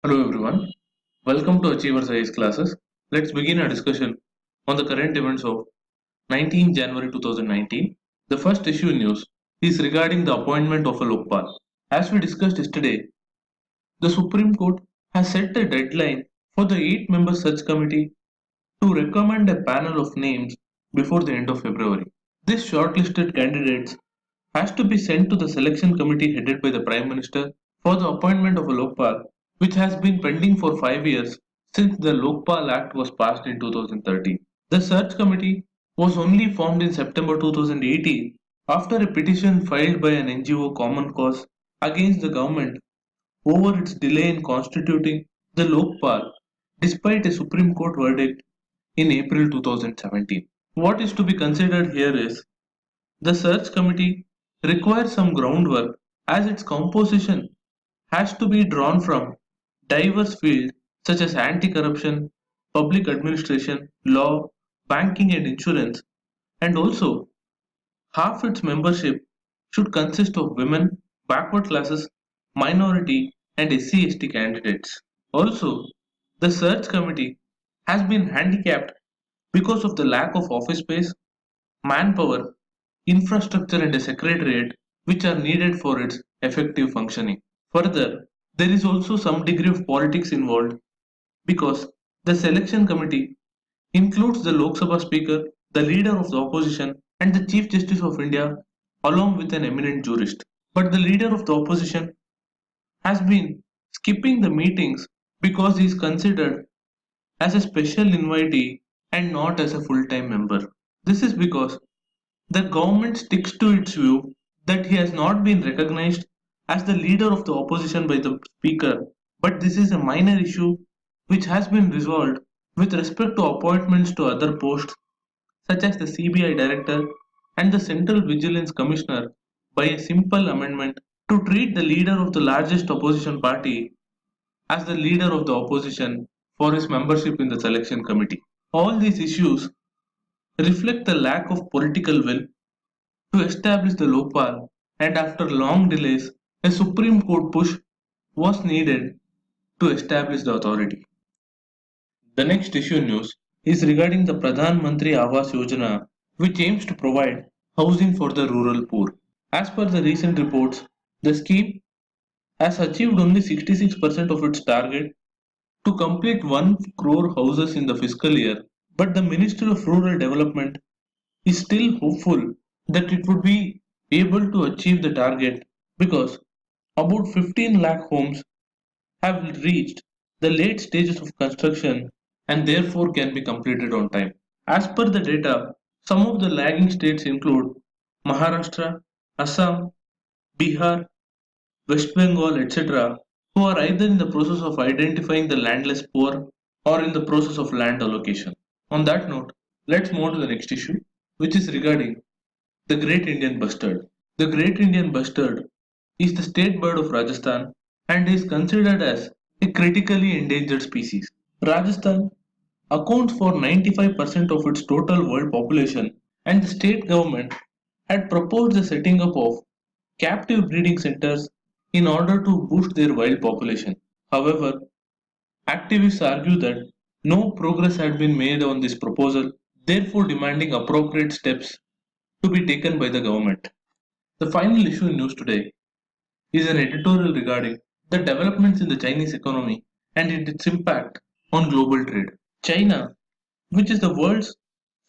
Hello everyone, welcome to Achievers IAS classes. Let's begin our discussion on the current events of 19 January 2019. The first issue in news is regarding the appointment of a Lokpal. As we discussed yesterday, the Supreme Court has set a deadline for the 8-member search committee to recommend a panel of names before the end of February. This shortlisted candidates has to be sent to the selection committee headed by the Prime Minister for the appointment of a Lokpal, which has been pending for 5 years since the Lokpal Act was passed in 2013. The search committee was only formed in September 2018 after a petition filed by an NGO Common Cause against the government over its delay in constituting the Lokpal despite a Supreme Court verdict in April 2017. What is to be considered here is the search committee requires some groundwork as its composition has to be drawn from diverse fields such as anti-corruption, public administration, law, banking and insurance, and also half its membership should consist of women, backward classes, minority and SC/ST candidates. Also, the search committee has been handicapped because of the lack of office space, manpower, infrastructure and a secretariat which are needed for its effective functioning. Further, there is also some degree of politics involved because the selection committee includes the Lok Sabha Speaker, the leader of the opposition, and the Chief Justice of India, along with an eminent jurist. But the leader of the opposition has been skipping the meetings because he is considered as a special invitee and not as a full time member. This is because the government sticks to its view that he has not been recognized as the leader of the opposition by the speaker, but this is a minor issue which has been resolved with respect to appointments to other posts such as the CBI director and the Central Vigilance Commissioner by a simple amendment to treat the leader of the largest opposition party as the leader of the opposition for his membership in the selection committee. All these issues reflect the lack of political will to establish the Lokpal, and after long delays, a Supreme Court push was needed to establish the authority. The next issue in news is regarding the Pradhan Mantri Awas Yojana, which aims to provide housing for the rural poor. As per the recent reports, the scheme has achieved only 66% of its target to complete 1 crore houses in the fiscal year, but the Ministry of Rural Development is still hopeful that it would be able to achieve the target because about 15 lakh homes have reached the late stages of construction and therefore can be completed on time. As per the data, some of the lagging states include Maharashtra, Assam, Bihar, West Bengal, etc., who are either in the process of identifying the landless poor or in the process of land allocation. On that note, let's move to the next issue, which is regarding the Great Indian Bustard. The Great Indian Bustard is the state bird of Rajasthan and is considered as a critically endangered species. Rajasthan accounts for 95% of its total world population, and the state government had proposed the setting up of captive breeding centers in order to boost their wild population. However, activists argue that no progress had been made on this proposal, therefore demanding appropriate steps to be taken by the government. The final issue in news today is an editorial regarding the developments in the Chinese economy and its impact on global trade. China, which is the world's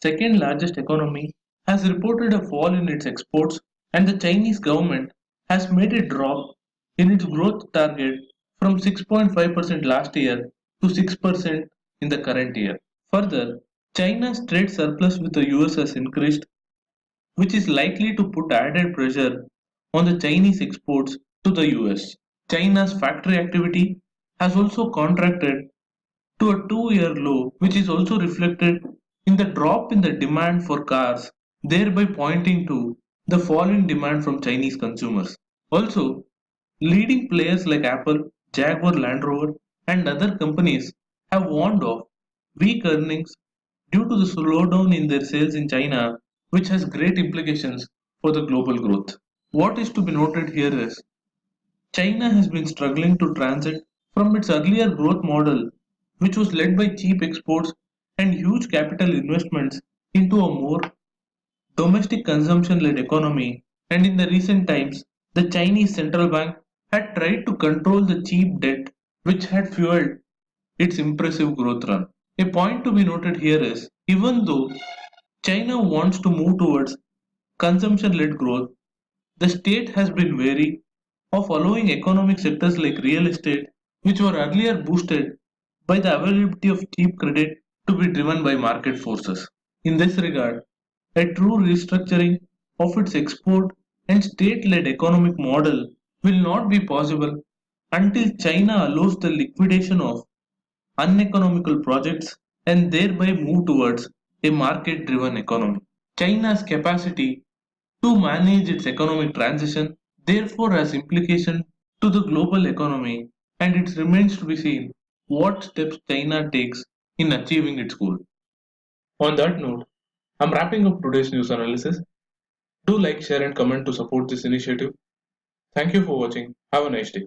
second largest economy, has reported a fall in its exports, and the Chinese government has made a drop in its growth target from 6.5% last year to 6% in the current year. Further, China's trade surplus with the US has increased, which is likely to put added pressure on the Chinese exports to the US. China's factory activity has also contracted to a 2-year low, which is also reflected in the drop in the demand for cars, thereby pointing to the falling demand from Chinese consumers. Also, leading players like Apple, Jaguar Land Rover, and other companies have warned of weak earnings due to the slowdown in their sales in China, which has great implications for the global growth. What is to be noted here is China has been struggling to transit from its earlier growth model, which was led by cheap exports and huge capital investments, into a more domestic consumption-led economy, and in the recent times, the Chinese central bank had tried to control the cheap debt which had fueled its impressive growth run. A point to be noted here is, even though China wants to move towards consumption-led growth, the state has been wary of allowing economic sectors like real estate, which were earlier boosted by the availability of cheap credit, to be driven by market forces. In this regard, a true restructuring of its export and state-led economic model will not be possible until China allows the liquidation of uneconomical projects and thereby move towards a market-driven economy. China's capacity to manage its economic transition therefore has implication to the global economy, and it remains to be seen what steps China takes in achieving its goal. On that note, I'm wrapping up today's news analysis. Do like, share and comment to support this initiative. Thank you for watching. Have a nice day.